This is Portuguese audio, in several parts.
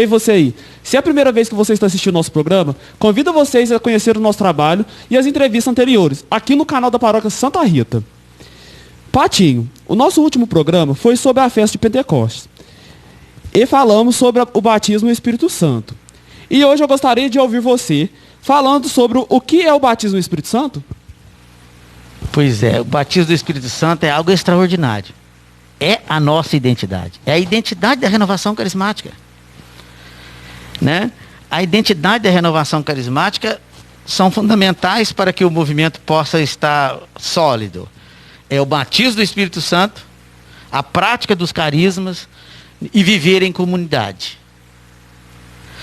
E você aí, se é a primeira vez que você está assistindo o nosso programa, convido vocês a conhecer o nosso trabalho e as entrevistas anteriores, aqui no canal da Paróquia Santa Rita. Patinho, o nosso último programa foi sobre a festa de Pentecostes. E falamos sobre o batismo no Espírito Santo. E hoje eu gostaria de ouvir você falando sobre o que é o batismo no Espírito Santo. Pois é, o batismo do Espírito Santo é algo extraordinário. É a nossa identidade. É a identidade da renovação carismática. Né? A identidade da renovação carismática são fundamentais para que o movimento possa estar sólido. É o batismo do Espírito Santo, a prática dos carismas e viver em comunidade.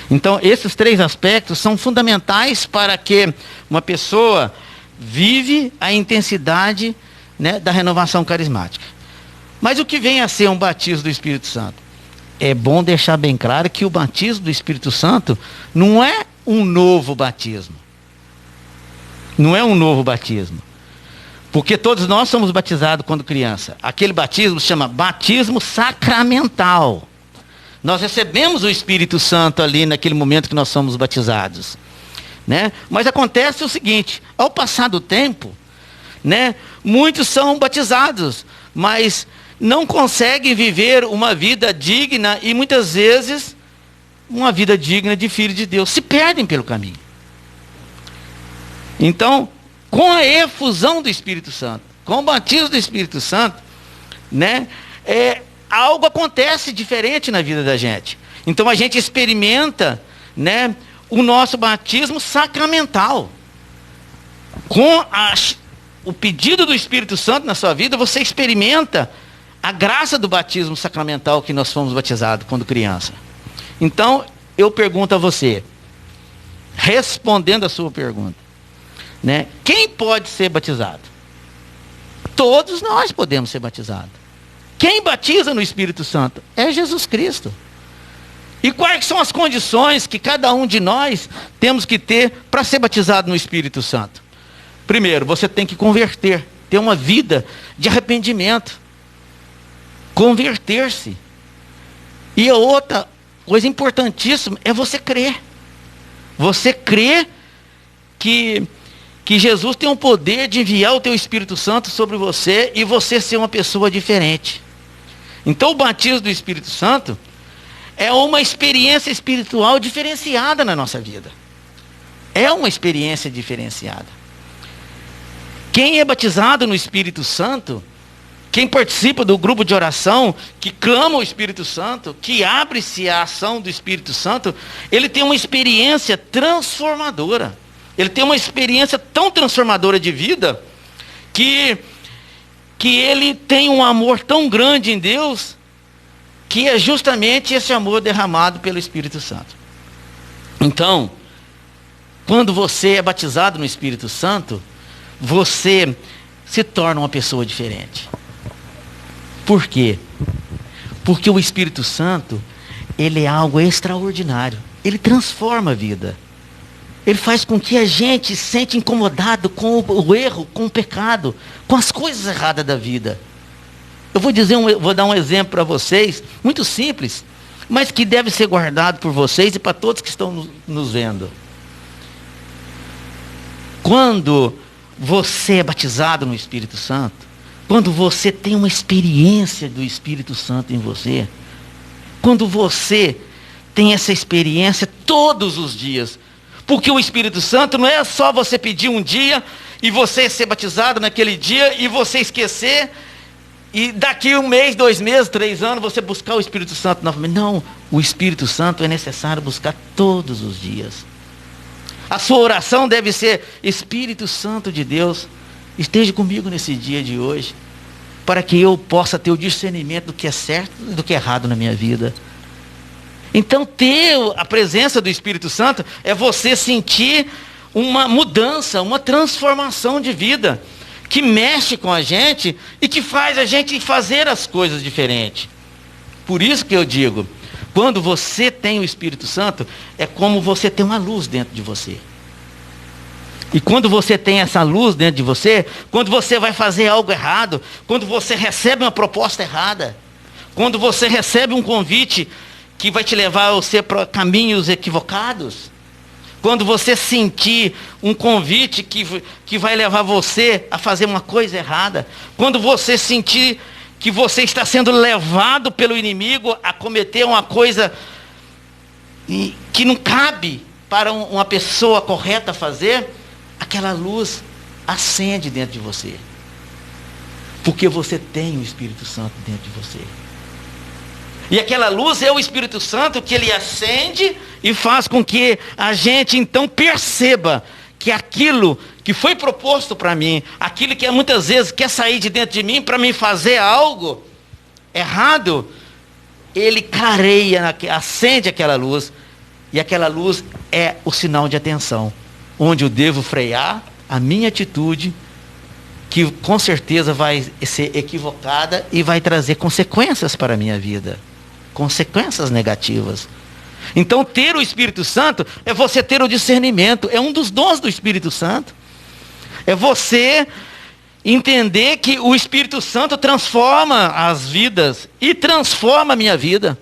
Então, esses três aspectos são fundamentais para que uma pessoa vive a intensidade, né, da renovação carismática. Mas o que vem a ser um batismo do Espírito Santo? É bom deixar bem claro que o batismo do Espírito Santo não é um novo batismo. Não é um novo batismo. Porque todos nós somos batizados quando criança. Aquele batismo se chama batismo sacramental. Nós recebemos o Espírito Santo ali naquele momento que nós somos batizados. Né? Mas acontece o seguinte, ao passar do tempo, né, muitos são batizados, mas não conseguem viver uma vida digna e muitas vezes uma vida digna de filho de Deus. Se perdem pelo caminho. Então, com a efusão do Espírito Santo, com o batismo do Espírito Santo, né, algo acontece diferente na vida da gente. Então a gente experimenta, né, o nosso batismo sacramental. Com o pedido do Espírito Santo na sua vida, você experimenta a graça do batismo sacramental que nós fomos batizados quando criança. Então, eu pergunto a você, respondendo a sua pergunta, né, quem pode ser batizado? Todos nós podemos ser batizados. Quem batiza no Espírito Santo? É Jesus Cristo. E quais são as condições que cada um de nós temos que ter para ser batizado no Espírito Santo? Primeiro, você tem que converter, ter uma vida de arrependimento. Converter-se. E a outra coisa importantíssima é você crer. Você crer que Jesus tem o poder de enviar o teu Espírito Santo sobre você e você ser uma pessoa diferente. Então o batismo do Espírito Santo é uma experiência espiritual diferenciada na nossa vida. É uma experiência diferenciada. Quem é batizado no Espírito Santo, quem participa do grupo de oração, que clama o Espírito Santo, que abre-se à ação do Espírito Santo, ele tem uma experiência transformadora. Ele tem uma experiência tão transformadora de vida, que ele tem um amor tão grande em Deus, que é justamente esse amor derramado pelo Espírito Santo. Então, quando você é batizado no Espírito Santo, você se torna uma pessoa diferente. Por quê? Porque o Espírito Santo, ele é algo extraordinário. Ele transforma a vida. Ele faz com que a gente se sente incomodado com o erro, com o pecado, com as coisas erradas da vida. Eu vou dar um exemplo para vocês, muito simples, mas que deve ser guardado por vocês e para todos que estão nos vendo. Quando você é batizado no Espírito Santo, quando você tem uma experiência do Espírito Santo em você, quando você tem essa experiência todos os dias, porque o Espírito Santo não é só você pedir um dia e você ser batizado naquele dia e você esquecer e daqui 1 mês, 2 meses, 3 anos você buscar o Espírito Santo novamente. Não, o Espírito Santo é necessário buscar todos os dias. A sua oração deve ser: Espírito Santo de Deus, esteja comigo nesse dia de hoje, para que eu possa ter o discernimento do que é certo e do que é errado na minha vida. Então, ter a presença do Espírito Santo é você sentir uma mudança, uma transformação de vida, que mexe com a gente e que faz a gente fazer as coisas diferentes. Por isso que eu digo, quando você tem o Espírito Santo, é como você tem uma luz dentro de você. E quando você tem essa luz dentro de você, quando você vai fazer algo errado, quando você recebe uma proposta errada, quando você recebe um convite que vai te levar você para caminhos equivocados. Quando você sentir um convite que vai levar você a fazer uma coisa errada. Quando você sentir que você está sendo levado pelo inimigo a cometer uma coisa que não cabe para uma pessoa correta fazer, aquela luz acende dentro de você. Porque você tem o Espírito Santo dentro de você. E aquela luz é o Espírito Santo que ele acende e faz com que a gente então perceba que aquilo que foi proposto para mim, aquilo que muitas vezes quer sair de dentro de mim para me fazer algo errado, ele clareia, acende aquela luz, e aquela luz é o sinal de atenção, onde eu devo frear a minha atitude, que com certeza vai ser equivocada e vai trazer consequências para a minha vida, consequências negativas. Então, ter o Espírito Santo é você ter o discernimento, é um dos dons do Espírito Santo. É você entender que o Espírito Santo transforma as vidas e transforma a minha vida.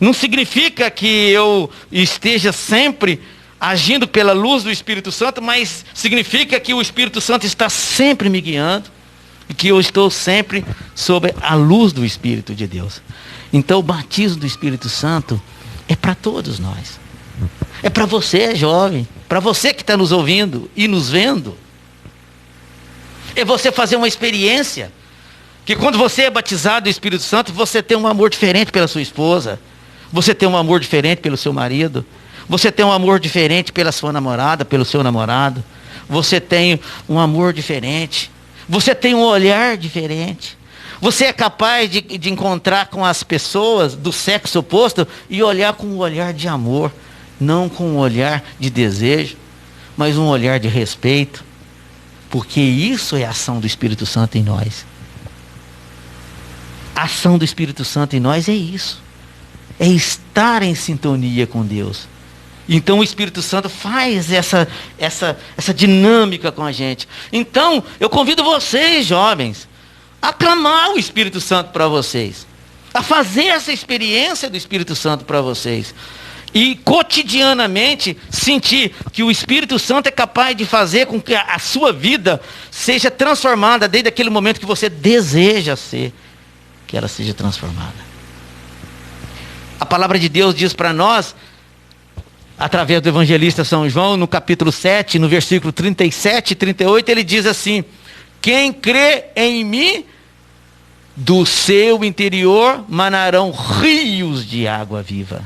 Não significa que eu esteja sempre agindo pela luz do Espírito Santo, mas significa que o Espírito Santo está sempre me guiando e que eu estou sempre sob a luz do Espírito de Deus. Então, o batismo do Espírito Santo é para todos nós. É para você, jovem, para você que está nos ouvindo e nos vendo. É você fazer uma experiência, que quando você é batizado do Espírito Santo, você tem um amor diferente pela sua esposa, você tem um amor diferente pelo seu marido, você tem um amor diferente pela sua namorada, pelo seu namorado, você tem um amor diferente, você tem um olhar diferente. Você é capaz de encontrar com as pessoas do sexo oposto e olhar com um olhar de amor, não com um olhar de desejo, mas um olhar de respeito, porque isso é a ação do Espírito Santo em nós. A ação do Espírito Santo em nós é isso, é estar em sintonia com Deus. Então o Espírito Santo faz essa dinâmica com a gente. Então eu convido vocês, jovens, a clamar o Espírito Santo para vocês, a fazer essa experiência do Espírito Santo para vocês, e cotidianamente sentir que o Espírito Santo é capaz de fazer com que a sua vida seja transformada desde aquele momento que você deseja ser, que ela seja transformada. A palavra de Deus diz para nós, através do evangelista São João, no capítulo 7, no versículo 37 e 38, ele diz assim: quem crê em mim, do seu interior manarão rios de água viva.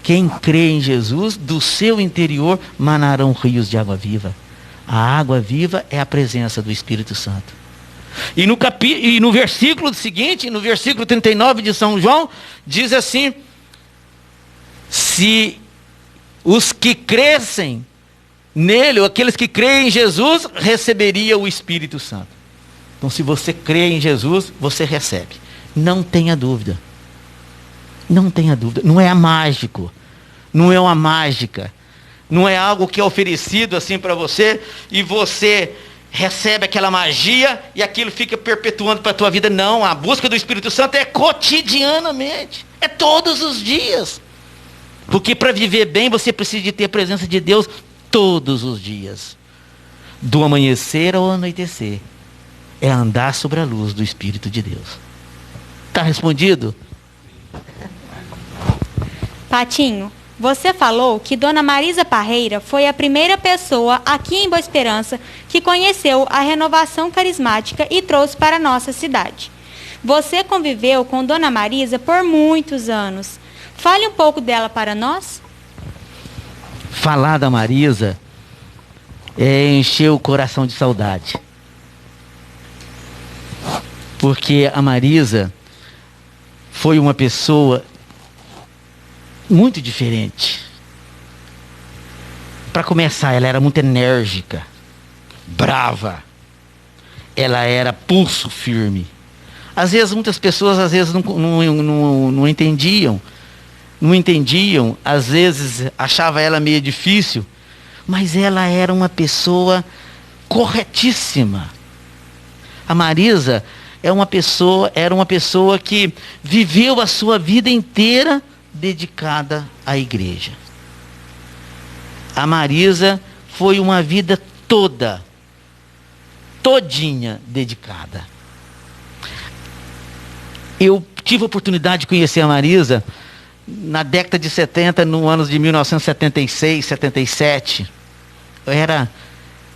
Quem crê em Jesus, do seu interior manarão rios de água viva. A água viva é a presença do Espírito Santo. E no versículo seguinte, no versículo 39 de São João, diz assim: se os que crescem nele, ou aqueles que creem em Jesus, receberiam o Espírito Santo. Então, se você crê em Jesus, você recebe. Não tenha dúvida. Não tenha dúvida. Não é mágico. Não é uma mágica. Não é algo que é oferecido assim para você e você recebe aquela magia e aquilo fica perpetuando para a tua vida. Não, a busca do Espírito Santo é cotidianamente. É todos os dias. Porque para viver bem, você precisa de ter a presença de Deus todos os dias. Do amanhecer ao anoitecer. É andar sobre a luz do Espírito de Deus. Está respondido? Patinho, você falou que Dona Marisa Parreira foi a primeira pessoa aqui em Boa Esperança que conheceu a renovação carismática e trouxe para a nossa cidade. Você conviveu com Dona Marisa por muitos anos. Fale um pouco dela para nós. Falar da Marisa é encher o coração de saudade. Porque a Marisa foi uma pessoa muito diferente. Para começar, ela era muito enérgica, brava. Ela era pulso firme. Às vezes, muitas pessoas não entendiam. Não entendiam, às vezes achava ela meio difícil. Mas ela era uma pessoa corretíssima. A Marisa era uma pessoa que viveu a sua vida inteira dedicada à igreja. A Marisa foi uma vida todinha dedicada. Eu tive a oportunidade de conhecer a Marisa na década de 70, no ano de 1976, 77. Eu era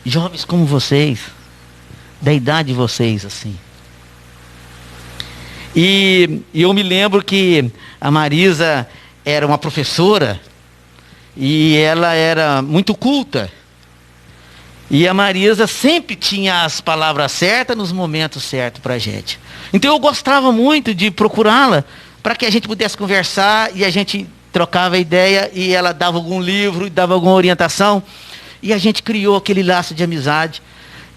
jovens como vocês, da idade de vocês, assim. E eu me lembro que a Marisa era uma professora e ela era muito culta. E a Marisa sempre tinha as palavras certas nos momentos certos para a gente. Então eu gostava muito de procurá-la para que a gente pudesse conversar e a gente trocava ideia e ela dava algum livro, dava alguma orientação. E a gente criou aquele laço de amizade.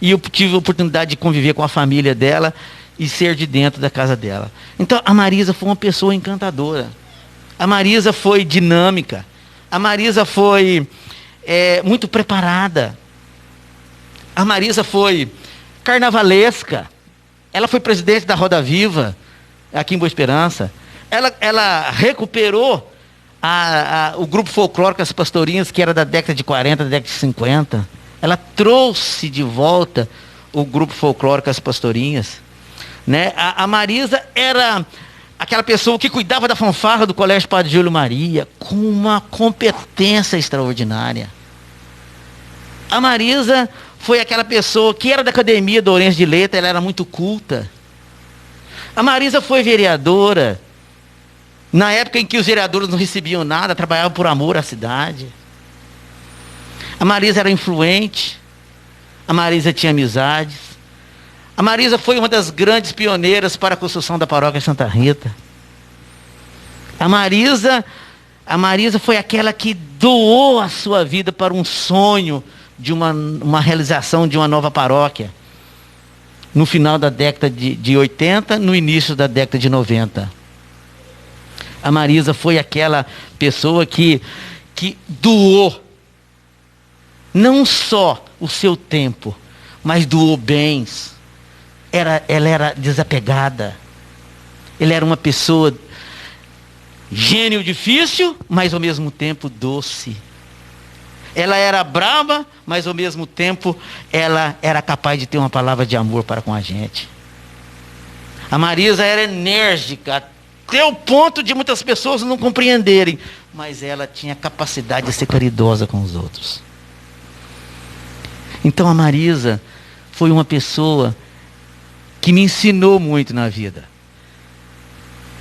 E eu tive a oportunidade de conviver com a família dela e ser de dentro da casa dela. Então a Marisa foi uma pessoa encantadora. A Marisa foi dinâmica. A Marisa foi muito preparada. A Marisa foi carnavalesca. Ela foi presidente da Roda Viva, aqui em Boa Esperança. Ela recuperou o grupo folclórico As Pastorinhas, que era da década de 40, da década de 50. Ela trouxe de volta o grupo folclórico As Pastorinhas. Né? A Marisa era aquela pessoa que cuidava da fanfarra do Colégio Padre Júlio Maria, com uma competência extraordinária. A Marisa foi aquela pessoa que era da Academia Dourenço de Letras, ela era muito culta. A Marisa foi vereadora, na época em que os vereadores não recebiam nada, trabalhavam por amor à cidade. A Marisa era influente, a Marisa tinha amizades. A Marisa foi uma das grandes pioneiras para a construção da paróquia Santa Rita. A Marisa foi aquela que doou a sua vida para um sonho de uma realização de uma nova paróquia. No final da década de 80, no início da década de 90. A Marisa foi aquela pessoa que doou não só o seu tempo, mas doou bens. Ela era desapegada. Ela era uma pessoa gênio difícil, mas ao mesmo tempo doce. Ela era brava, mas ao mesmo tempo ela era capaz de ter uma palavra de amor para com a gente. A Marisa era enérgica, até o ponto de muitas pessoas não compreenderem, mas ela tinha capacidade de ser caridosa com os outros. Então a Marisa foi uma pessoa que me ensinou muito na vida.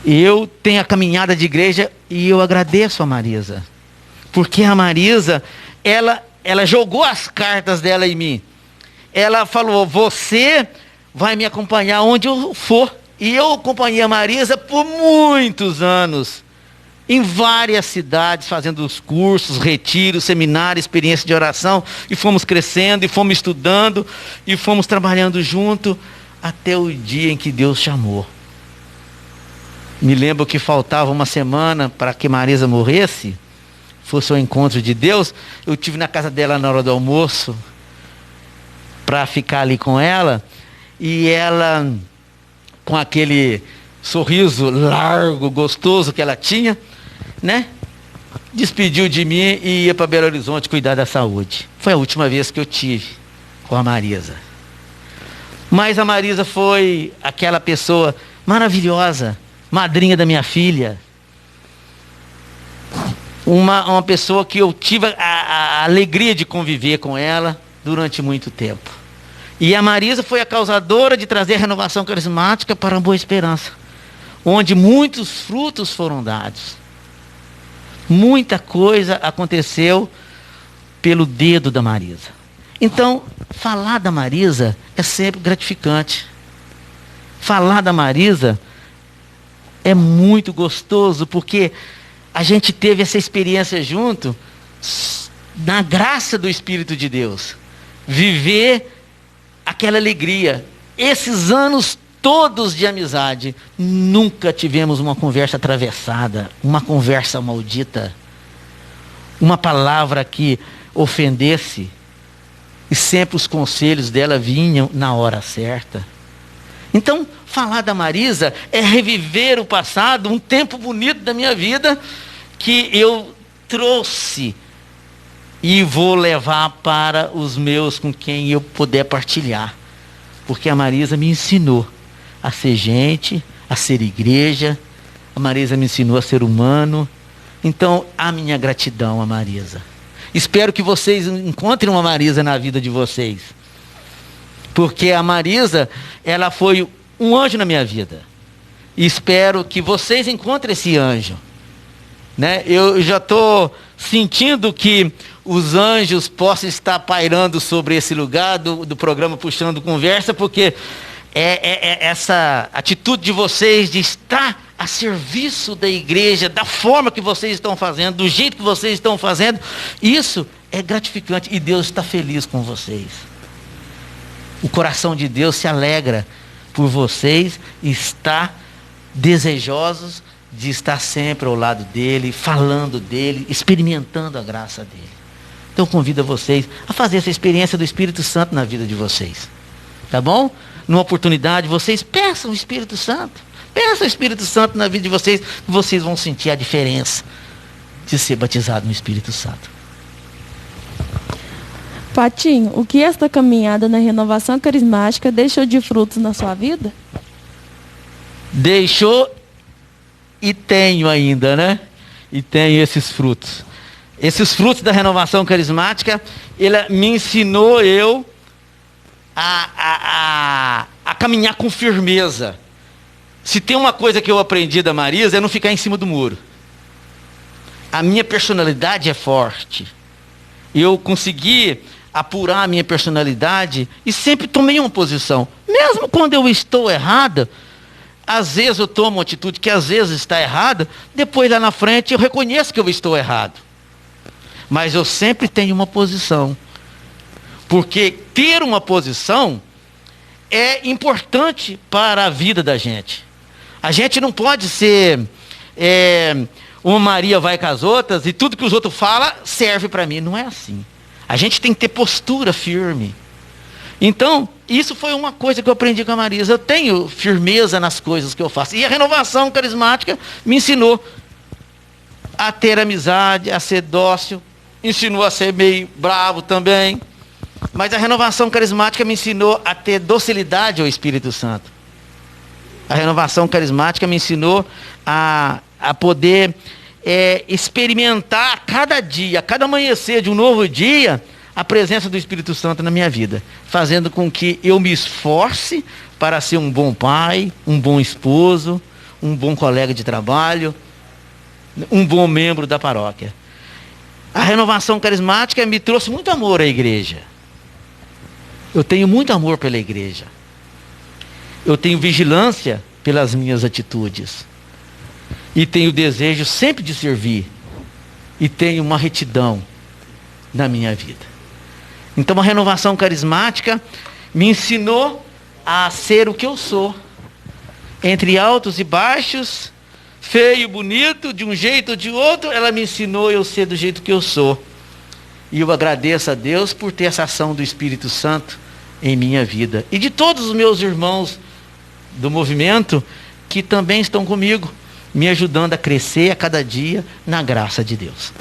Eu tenho a caminhada de igreja e eu agradeço a Marisa. Porque a Marisa, ela jogou as cartas dela em mim. Ela falou, você vai me acompanhar onde eu for. E eu acompanhei a Marisa por muitos anos. Em várias cidades, fazendo os cursos, retiros, seminários, experiência de oração. E fomos crescendo, e fomos estudando, e fomos trabalhando junto. Até o dia em que Deus chamou. Me lembro que faltava uma semana para que Marisa morresse, fosse o encontro de Deus. Eu estive na casa dela na hora do almoço, para ficar ali com ela, e ela, com aquele sorriso largo, gostoso que ela tinha, né, despediu de mim e ia para Belo Horizonte cuidar da saúde. Foi a última vez que eu tive com a Marisa. Mas a Marisa foi aquela pessoa maravilhosa, madrinha da minha filha. Uma pessoa que eu tive a alegria de conviver com ela durante muito tempo. E a Marisa foi a causadora de trazer a renovação carismática para a Boa Esperança, onde muitos frutos foram dados. Muita coisa aconteceu pelo dedo da Marisa. Então, falar da Marisa é sempre gratificante. Falar da Marisa é muito gostoso, porque a gente teve essa experiência junto, na graça do Espírito de Deus. Viver aquela alegria. Esses anos todos de amizade, nunca tivemos uma conversa atravessada, uma conversa maldita, uma palavra que ofendesse. E sempre os conselhos dela vinham na hora certa. Então, falar da Marisa é reviver o passado, um tempo bonito da minha vida, que eu trouxe e vou levar para os meus com quem eu puder partilhar. Porque a Marisa me ensinou a ser gente, a ser igreja. A Marisa me ensinou a ser humano. Então, a minha gratidão a Marisa. Espero que vocês encontrem uma Marisa na vida de vocês. Porque a Marisa, ela foi um anjo na minha vida. E espero que vocês encontrem esse anjo. Né? Eu já estou sentindo que os anjos possam estar pairando sobre esse lugar do programa Puxando Conversa, porque essa atitude de vocês de estar a serviço da igreja, da forma que vocês estão fazendo, do jeito que vocês estão fazendo, isso é gratificante e Deus está feliz com vocês. O coração de Deus se alegra por vocês e está desejosos de estar sempre ao lado dele, falando dele, experimentando a graça dele. Então convido vocês a fazer essa experiência do Espírito Santo na vida de vocês. Tá bom? Numa oportunidade, vocês peçam o Espírito Santo. Peçam o Espírito Santo na vida de vocês, que vocês vão sentir a diferença de ser batizado no Espírito Santo. Patinho, o que esta caminhada na renovação carismática deixou de frutos na sua vida? Deixou e tenho ainda, né? E tenho esses frutos. Esses frutos da renovação carismática, ele me ensinou a caminhar com firmeza. Se tem uma coisa que eu aprendi da Marisa, é não ficar em cima do muro. A minha personalidade é forte. Eu consegui apurar a minha personalidade e sempre tomei uma posição. Mesmo quando eu estou errada, às vezes eu tomo uma atitude que às vezes está errada, depois lá na frente eu reconheço que eu estou errado. Mas eu sempre tenho uma posição. Porque ter uma posição é importante para a vida da gente. A gente não pode ser uma Maria vai com as outras e tudo que os outros falam serve para mim. Não é assim. A gente tem que ter postura firme. Então, isso foi uma coisa que eu aprendi com a Marisa. Eu tenho firmeza nas coisas que eu faço. E a renovação carismática me ensinou a ter amizade, a ser dócil. Ensinou a ser meio bravo também. Mas a renovação carismática me ensinou a ter docilidade ao Espírito Santo. A renovação carismática me ensinou a poder experimentar cada dia, cada amanhecer de um novo dia, a presença do Espírito Santo na minha vida, fazendo com que eu me esforce para ser um bom pai, um bom esposo, um bom colega de trabalho, um bom membro da paróquia. A renovação carismática me trouxe muito amor à igreja. Eu tenho muito amor pela igreja. Eu tenho vigilância pelas minhas atitudes. E tenho desejo sempre de servir. E tenho uma retidão na minha vida. Então a renovação carismática me ensinou a ser o que eu sou. Entre altos e baixos, feio, bonito, de um jeito ou de outro, ela me ensinou eu ser do jeito que eu sou. E eu agradeço a Deus por ter essa ação do Espírito Santo em minha vida. E de todos os meus irmãos do movimento que também estão comigo, me ajudando a crescer a cada dia na graça de Deus.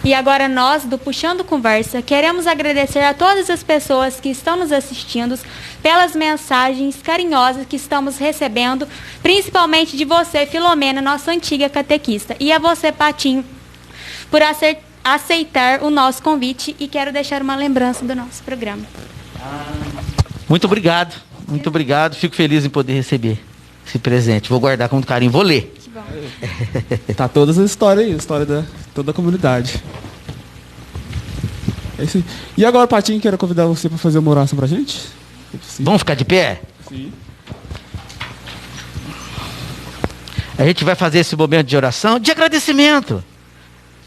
E agora nós, do Puxando Conversa, queremos agradecer a todas as pessoas que estão nos assistindo pelas mensagens carinhosas que estamos recebendo, principalmente de você, Filomena, nossa antiga catequista, e a você, Patinho, por aceitar o nosso convite, e quero deixar uma lembrança do nosso programa. Muito obrigado, muito obrigado. Fico feliz em poder receber esse presente. Vou guardar com muito carinho, vou ler. Que bom. Tá todas as histórias aí, a história da toda a comunidade. É isso aí. E agora, Patinho, quero convidar você para fazer uma oração pra gente. Vamos ficar de pé? Sim. A gente vai fazer esse momento de oração, de agradecimento.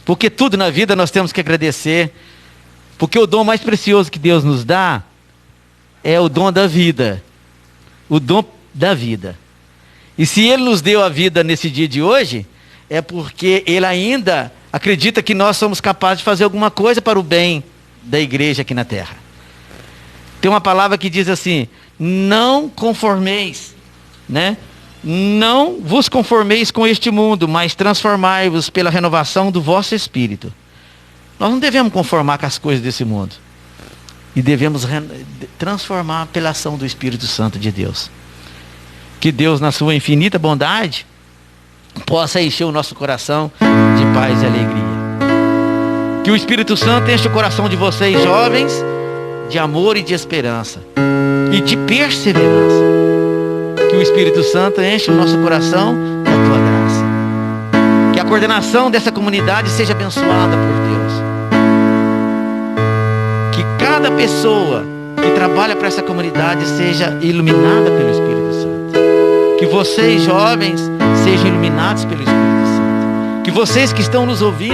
Porque tudo na vida nós temos que agradecer. Porque o dom mais precioso que Deus nos dá é o dom da vida. O dom da vida. E se Ele nos deu a vida nesse dia de hoje, é porque Ele ainda acredita que nós somos capazes de fazer alguma coisa para o bem da igreja aqui na terra. Tem uma palavra que diz assim: não conformeis, né, Não vos conformeis com este mundo, mas transformai-vos pela renovação do vosso espírito. Nós não devemos conformar com as coisas desse mundo. E devemos transformar pela ação do Espírito Santo de Deus. Que Deus, na sua infinita bondade, possa encher o nosso coração de paz e alegria. Que o Espírito Santo enche o coração de vocês, jovens, de amor e de esperança. E de perseverança. Que o Espírito Santo enche o nosso coração da tua graça. Que a coordenação dessa comunidade seja abençoada por Deus. Que cada pessoa que trabalha para essa comunidade seja iluminada pelo Espírito Santo. Que vocês, jovens, sejam iluminados pelo Espírito Santo. Que vocês que estão nos ouvindo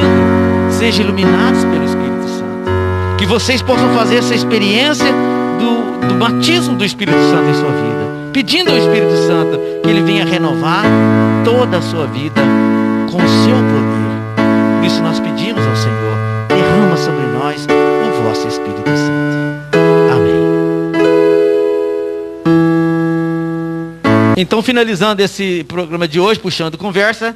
sejam iluminados pelo Espírito Santo. Que vocês possam fazer essa experiência do batismo do Espírito Santo em sua vida. Pedindo ao Espírito Santo que Ele venha renovar toda a sua vida com o seu poder. Por isso nós pedimos ao Senhor, derrama sobre nós o vosso Espírito Santo. Amém. Então, finalizando esse programa de hoje, puxando conversa,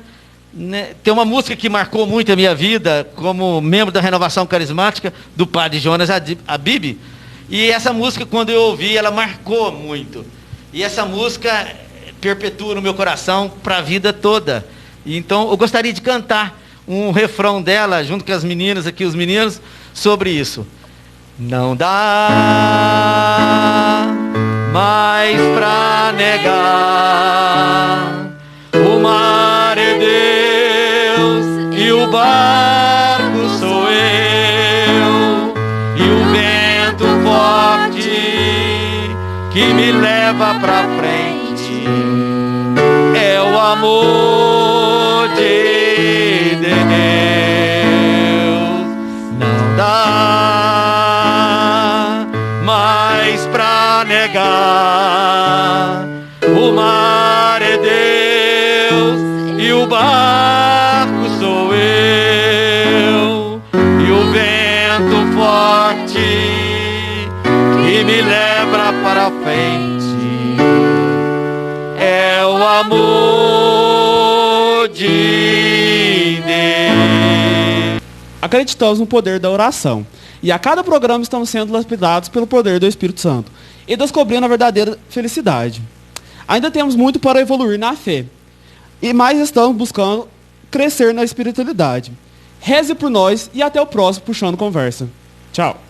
né, tem uma música que marcou muito a minha vida como membro da Renovação Carismática, do padre Jonas Abib. E essa música, quando eu ouvi, ela marcou muito. E essa música perpetua no meu coração para a vida toda. E então eu gostaria de cantar um refrão dela, junto com as meninas aqui, os meninos, sobre isso. Não dá mais pra negar, o mar é Deus e o barco sou eu, e o vento forte que me leva pra frente é o amor de Deus. Não dá mais pra negar, o mar é Deus e o barco sou eu, e o vento forte que me leva para frente é o amor de Deus. Acreditamos no poder da oração. E a cada programa estamos sendo lapidados pelo poder do Espírito Santo e descobrindo a verdadeira felicidade. Ainda temos muito para evoluir na fé. E mais estamos buscando crescer na espiritualidade. Reze por nós e até o próximo Puxando Conversa. Tchau.